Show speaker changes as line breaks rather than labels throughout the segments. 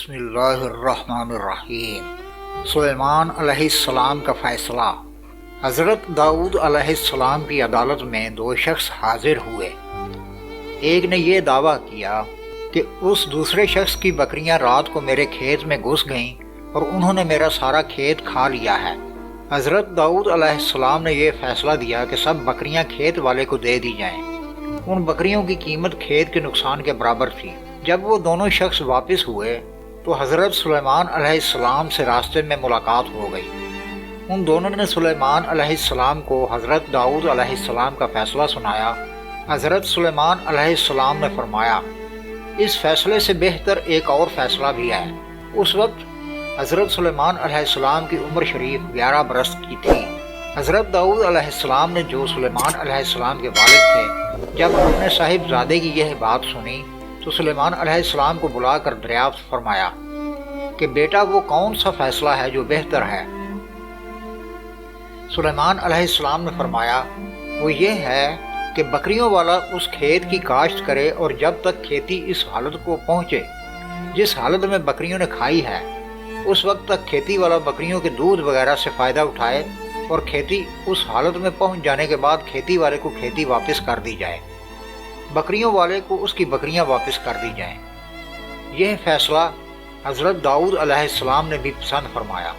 بسم اللہ الرحمن الرحیم۔ سلیمان علیہ السلام کا فیصلہ۔ حضرت داؤد علیہ السلام کی عدالت میں دو شخص حاضر ہوئے۔ ایک نے یہ دعویٰ کیا کہ اس دوسرے شخص کی بکریاں رات کو میرے کھیت میں گھس گئیں اور انہوں نے میرا سارا کھیت کھا لیا ہے۔ حضرت داؤد علیہ السلام نے یہ فیصلہ دیا کہ سب بکریاں کھیت والے کو دے دی جائیں۔ ان بکریوں کی قیمت کھیت کے نقصان کے برابر تھی۔ جب وہ دونوں شخص واپس ہوئے تو حضرت سلیمان علیہ السلام سے راستے میں ملاقات ہو گئی۔ ان دونوں نے سلیمان علیہ السلام کو حضرت داؤد علیہ السلام کا فیصلہ سنایا۔ حضرت سلیمان علیہ السلام نے فرمایا، اس فیصلے سے بہتر ایک اور فیصلہ بھی ہے۔ اس وقت حضرت سلیمان علیہ السلام کی عمر شریف 11 برس کی تھی۔ حضرت داؤد علیہ السلام نے، جو سلیمان علیہ السلام کے والد تھے، جب اپنے صاحبزادے کی یہ بات سنی تو سلیمان علیہ السلام کو بلا کر دریافت فرمایا کہ بیٹا وہ کون سا فیصلہ ہے جو بہتر ہے؟ سلیمان علیہ السلام نے فرمایا، وہ یہ ہے کہ بکریوں والا اس کھیت کی کاشت کرے اور جب تک کھیتی اس حالت کو پہنچے جس حالت میں بکریوں نے کھائی ہے، اس وقت تک کھیتی والا بکریوں کے دودھ وغیرہ سے فائدہ اٹھائے اور کھیتی اس حالت میں پہنچ جانے کے بعد کھیتی والے کو کھیتی واپس کر دی جائے، بکریوں والے کو اس کی بکریاں واپس کر دی جائیں۔ یہ فیصلہ حضرت داؤد علیہ السلام نے بھی پسند فرمایا۔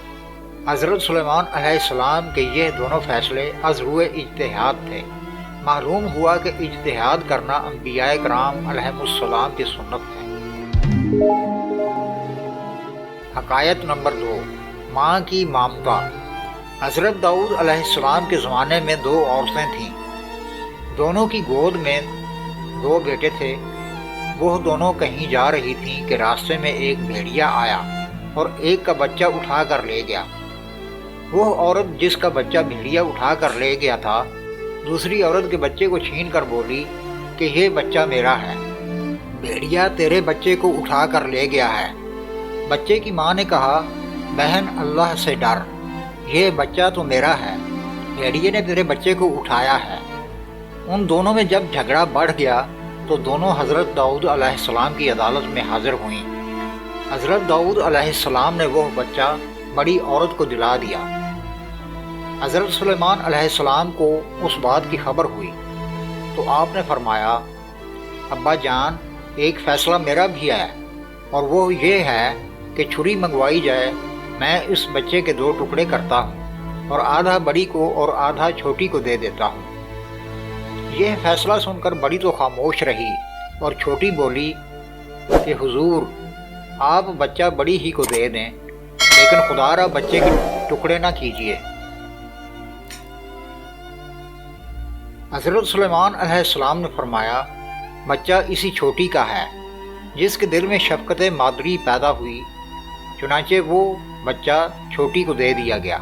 حضرت سلیمان علیہ السلام کے یہ دونوں فیصلے از روئے اجتہاد تھے۔ معلوم ہوا کہ اجتہاد کرنا انبیاء کرام علیہم السلام کی سنت ہے۔ حکایت نمبر 2، ماں کی مامتا۔ حضرت داؤد علیہ السلام کے زمانے میں 2 عورتیں تھیں۔ دونوں کی گود میں 2 بیٹے تھے۔ وہ دونوں کہیں جا رہی تھیں کہ راستے میں ایک بھیڑیا آیا اور ایک کا بچہ اٹھا کر لے گیا۔ وہ عورت جس کا بچہ بھیڑیا اٹھا کر لے گیا تھا، دوسری عورت کے بچے کو چھین کر بولی کہ یہ بچہ میرا ہے، بھیڑیا تیرے بچے کو اٹھا کر لے گیا ہے۔ بچے کی ماں نے کہا، بہن اللہ سے ڈر، یہ بچہ تو میرا ہے، بھیڑیے نے تیرے بچے کو اٹھایا ہے۔ ان دونوں میں جب جھگڑا بڑھ گیا تو دونوں حضرت داؤد علیہ السلام کی عدالت میں حاضر ہوئیں۔ حضرت داؤد علیہ السلام نے وہ بچہ بڑی عورت کو دلا دیا۔ حضرت سلیمان علیہ السلام کو اس بات کی خبر ہوئی تو آپ نے فرمایا، ابا جان، ایک فیصلہ میرا بھی ہے، اور وہ یہ ہے کہ چھری منگوائی جائے، میں اس بچے کے 2 ٹکڑے کرتا ہوں اور آدھا بڑی کو اور آدھا چھوٹی کو دے دیتا ہوں۔ یہ فیصلہ سن کر بڑی تو خاموش رہی اور چھوٹی بولی کہ حضور، آپ بچہ بڑی ہی کو دے دیں، لیکن خدا را بچے کے ٹکڑے نہ کیجیے۔ حضرت سلیمان علیہ السلام نے فرمایا، بچہ اسی چھوٹی کا ہے جس کے دل میں شفقت مادری پیدا ہوئی، چنانچہ وہ بچہ چھوٹی کو دے دیا گیا۔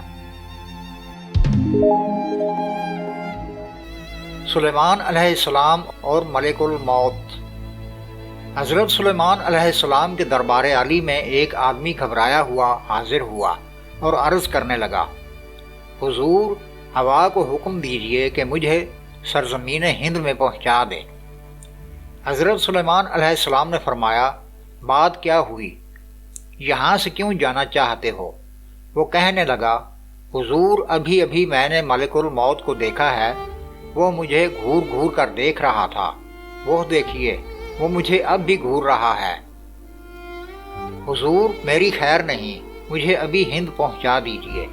سلیمان علیہ السلام اور ملک الموت۔ حضرت سلیمان علیہ السلام کے دربار عالی میں ایک آدمی گھبرایا ہوا حاضر ہوا اور عرض کرنے لگا، حضور، ہوا کو حکم دیجئے کہ مجھے سرزمین ہند میں پہنچا دے۔ حضرت سلیمان علیہ السلام نے فرمایا، بات کیا ہوئی؟ یہاں سے کیوں جانا چاہتے ہو؟ وہ کہنے لگا، حضور، ابھی ابھی میں نے ملک الموت کو دیکھا ہے، وہ مجھے گھور گھور کر دیکھ رہا تھا، وہ دیکھیے، وہ مجھے اب بھی گھور رہا ہے۔ حضور، میری خیر نہیں، مجھے ابھی ہند پہنچا دیجیے۔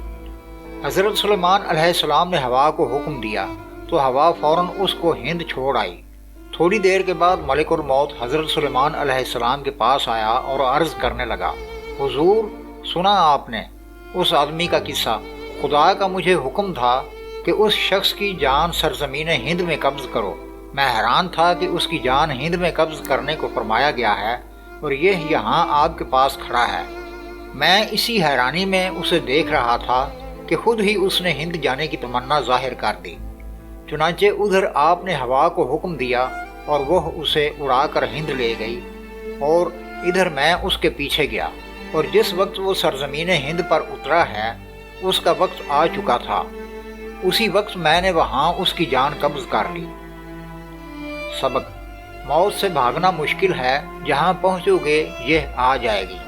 حضرت سلیمان علیہ السلام نے ہوا کو حکم دیا تو ہوا فوراً اس کو ہند چھوڑ آئی۔ تھوڑی دیر کے بعد ملک الموت حضرت سلیمان علیہ السلام کے پاس آیا اور عرض کرنے لگا، حضور، سنا آپ نے اس آدمی کا قصہ؟ خدا کا مجھے حکم تھا کہ اس شخص کی جان سرزمین ہند میں قبض کرو۔ میں حیران تھا کہ اس کی جان ہند میں قبض کرنے کو فرمایا گیا ہے اور یہ یہاں آپ کے پاس کھڑا ہے۔ میں اسی حیرانی میں اسے دیکھ رہا تھا کہ خود ہی اس نے ہند جانے کی تمنا ظاہر کر دی۔ چنانچہ ادھر آپ نے ہوا کو حکم دیا اور وہ اسے اڑا کر ہند لے گئی، اور ادھر میں اس کے پیچھے گیا، اور جس وقت وہ سرزمین ہند پر اترا ہے اس کا وقت آ چکا تھا، اسی وقت میں نے وہاں اس کی جان قبض کر لی۔ سبق: موت سے بھاگنا مشکل ہے، جہاں پہنچو گے یہ آ جائے گی۔